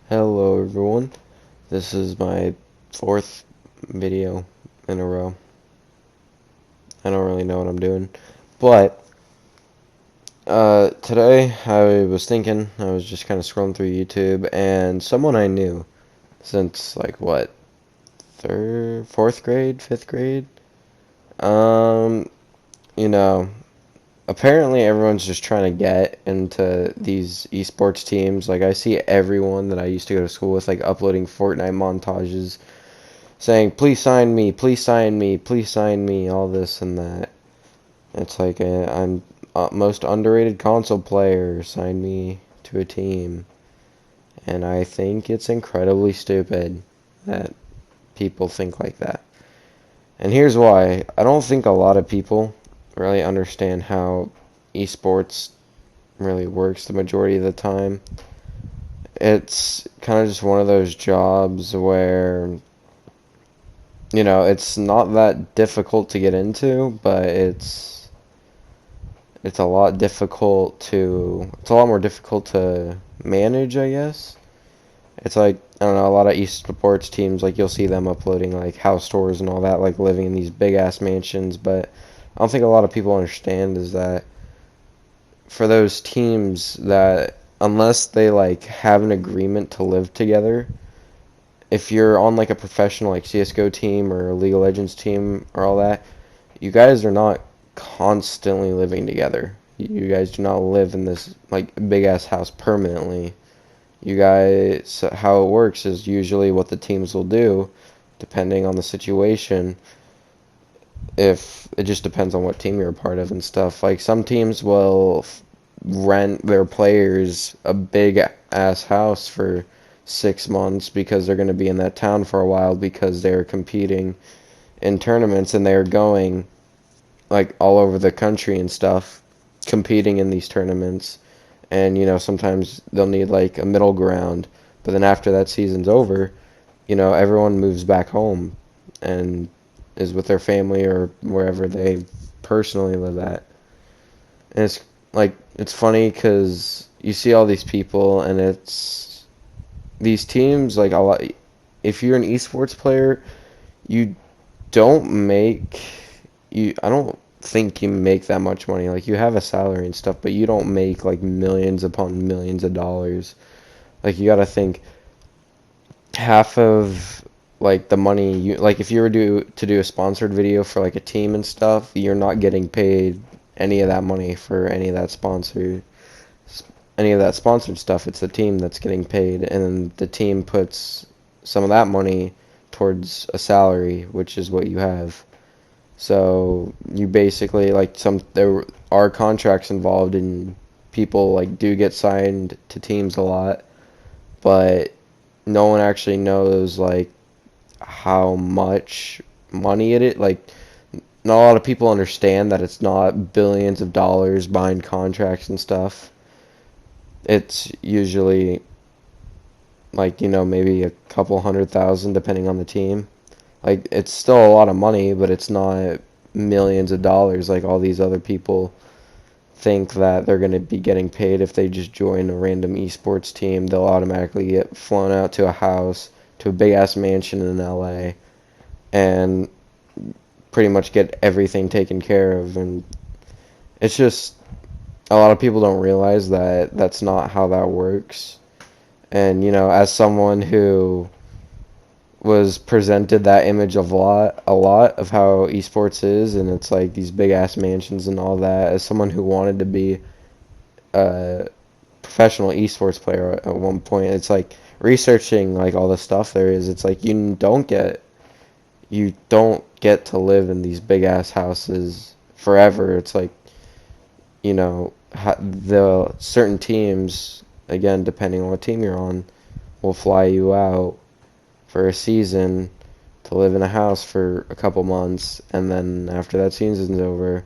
Hello everyone, this is my fourth video in a row. I don't really know what I'm doing, but today I was thinking, I was just kind of scrolling through YouTube, and someone I knew since like what, fourth grade, fifth grade, um, you know, apparently everyone's just trying to get into these esports teams. Like I see everyone that I used to go to school with like uploading Fortnite montages saying, please sign me, please sign me, please sign me, all this and that. It's like, I'm most underrated console player, sign me to a team. And I think it's incredibly stupid that people think like that. And here's why. I don't think a lot of people really understand how esports really works the majority of the time. It's kind of just one of those jobs where it's not that difficult to get into, but it's a lot more difficult to manage, I guess. It's like, I don't know, a lot of esports teams, like you'll see them uploading like house tours and all that, like living in these big ass mansions, but I don't think a lot of people understand is that for those teams that unless they like have an agreement to live together, if you're on like a professional like CS:GO team or a League of Legends team or all that, you guys are not constantly living together. You guys do not live in this like big ass house permanently. You guys, how it works is usually what the teams will do, depending on the situation. If it just depends on what team you're a part of and stuff. Like some teams will rent their players a big ass house for 6 months because they're going to be in that town for a while because they're competing in tournaments and they're going like all over the country and stuff competing in these tournaments. And sometimes they'll need like a middle ground, but then after that season's over, everyone moves back home and is with their family or wherever they personally live at. And it's like it's funny because you see all these people and it's these teams like a lot. If you're an esports player, you don't make I don't think you make that much money. Like you have a salary and stuff, but you don't make like millions upon millions of dollars. Like you got to think half of like the money you like if you were to do a sponsored video for like a team and stuff, you're not getting paid any of that money for any of that sponsored stuff. It's the team that's getting paid, and the team puts some of that money towards a salary, which is what you have. So you basically like there are contracts involved, and people like do get signed to teams a lot, but no one actually knows like how much money like not a lot of people understand that it's not billions of dollars behind contracts and stuff. It's usually like maybe a couple 100,000 depending on the team. Like it's still a lot of money, but it's not millions of dollars like all these other people think that they're going to be getting paid if they just join a random esports team. They'll automatically get flown out to a house, to a big ass mansion in LA, and pretty much get everything taken care of. And it's just a lot of people don't realize that that's not how that works. And as someone who was presented that image of a lot of how esports is, and it's like these big ass mansions and all that. As someone who wanted to be a professional esports player at one point, it's like researching like all the stuff there is. It's like you don't get to live in these big ass houses forever. It's like the certain teams, again depending on what team you're on, will fly you out for a season to live in a house for a couple months, and then after that season's over,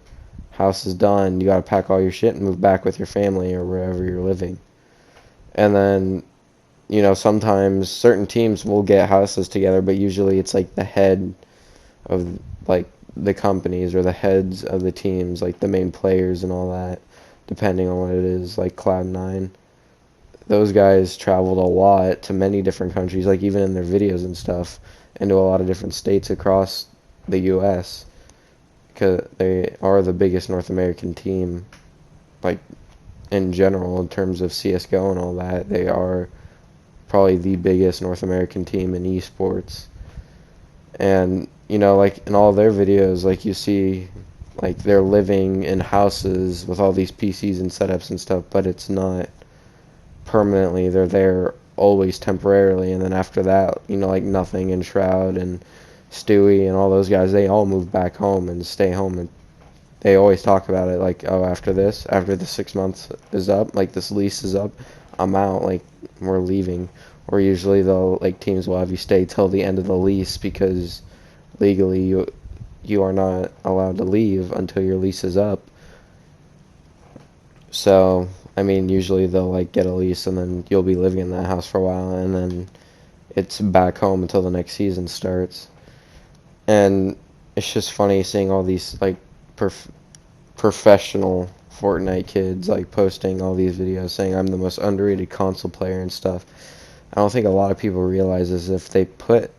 house is done, you gotta pack all your shit and move back with your family or wherever you're living. And then, sometimes certain teams will get houses together, but usually it's like the head of like the companies or the heads of the teams, like the main players and all that, depending on what it is, like Cloud9. those guys traveled a lot to many different countries, like even in their videos and stuff, into a lot of different states across the U.S. because they are the biggest North American team, like in general in terms of CS:GO and all that. They are probably the biggest North American team in esports. And like in all their videos, like you see, like they're living in houses with all these PCs and setups and stuff, but it's not permanently. They're there always temporarily, and then after that, like Nothing and Shroud and Stewie and all those guys, they all move back home and stay home. And they always talk about it, like, oh, after the 6 months is up, like this lease is up, I'm out, like we're leaving. Or usually they'll, like, teams will have you stay till the end of the lease because legally you are not allowed to leave until your lease is up. So I mean, usually they'll like get a lease and then you'll be living in that house for a while, and then it's back home until the next season starts. And it's just funny seeing all these like professional Fortnite kids like posting all these videos saying I'm the most underrated console player and stuff. I don't think a lot of people realize is if they put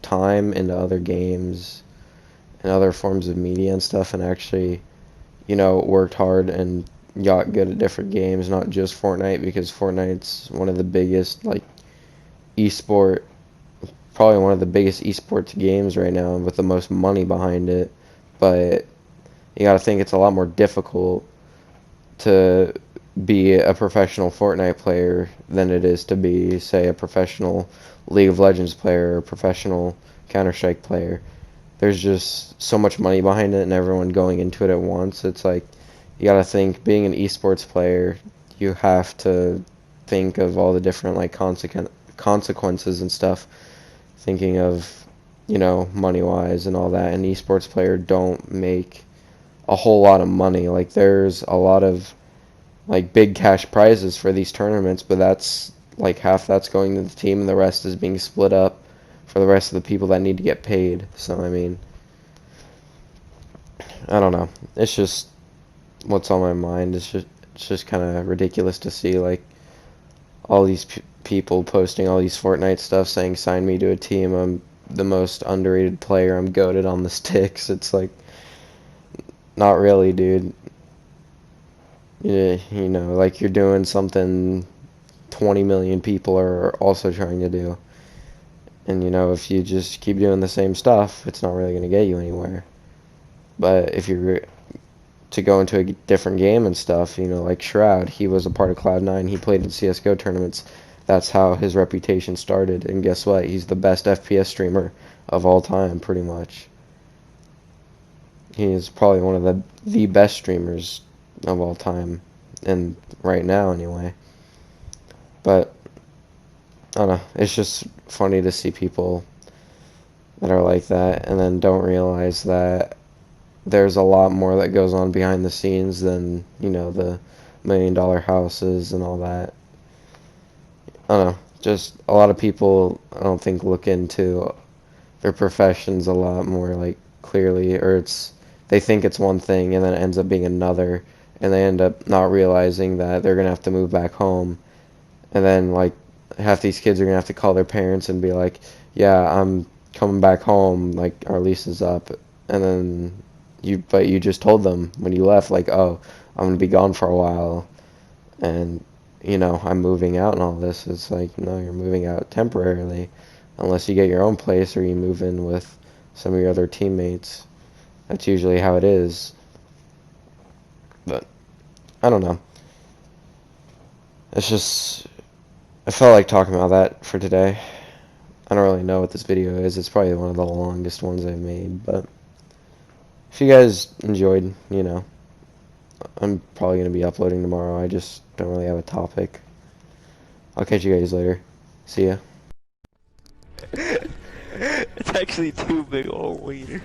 time into other games and other forms of media and stuff and actually, worked hard and got good at different games, not just Fortnite, because Fortnite's one of the biggest like esport, probably one of the biggest esports games right now with the most money behind it. But you got to think it's a lot more difficult to be a professional Fortnite player than it is to be, say, a professional League of Legends player or a professional Counter-Strike player. There's just so much money behind it and everyone going into it at once. It's like you got to think, being an esports player, you have to think of all the different like consequences and stuff, thinking of, money wise and all that. And esports player don't make a whole lot of money. Like there's a lot of like big cash prizes for these tournaments, but that's like half that's going to the team and the rest is being split up for the rest of the people that need to get paid. So I mean, I don't know. It's just what's on my mind. It's just kind of ridiculous to see like all these people posting all these Fortnite stuff saying sign me to a team. I'm the most underrated player. I'm goated on the sticks. It's like, not really, dude. Yeah, like you're doing something 20 million people are also trying to do. And if you just keep doing the same stuff, it's not really going to get you anywhere. But if you're to go into a different game and stuff, like Shroud, he was a part of Cloud9, he played in CS:GO tournaments. That's how his reputation started, and guess what? He's the best FPS streamer of all time, pretty much. He is probably one of the best streamers of all time, and right now anyway. But I don't know, it's just funny to see people that are like that and then don't realize that there's a lot more that goes on behind the scenes than, the $1 million houses and all that. I don't know, just a lot of people, I don't think, look into their professions a lot more like clearly, or they think it's one thing and then it ends up being another, and they end up not realizing that they're gonna have to move back home, and then like half these kids are gonna have to call their parents and be like, yeah, I'm coming back home, like our lease is up, and then but you just told them when you left, like, oh, I'm gonna be gone for a while, and I'm moving out and all this. It's like, no, you're moving out temporarily, unless you get your own place or you move in with some of your other teammates. That's usually how it is. But I don't know. It's just, I felt like talking about that for today. I don't really know what this video is. It's probably one of the longest ones I've made, but if you guys enjoyed, I'm probably going to be uploading tomorrow. I just don't really have a topic. I'll catch you guys later. See ya. It's actually too big old wiener.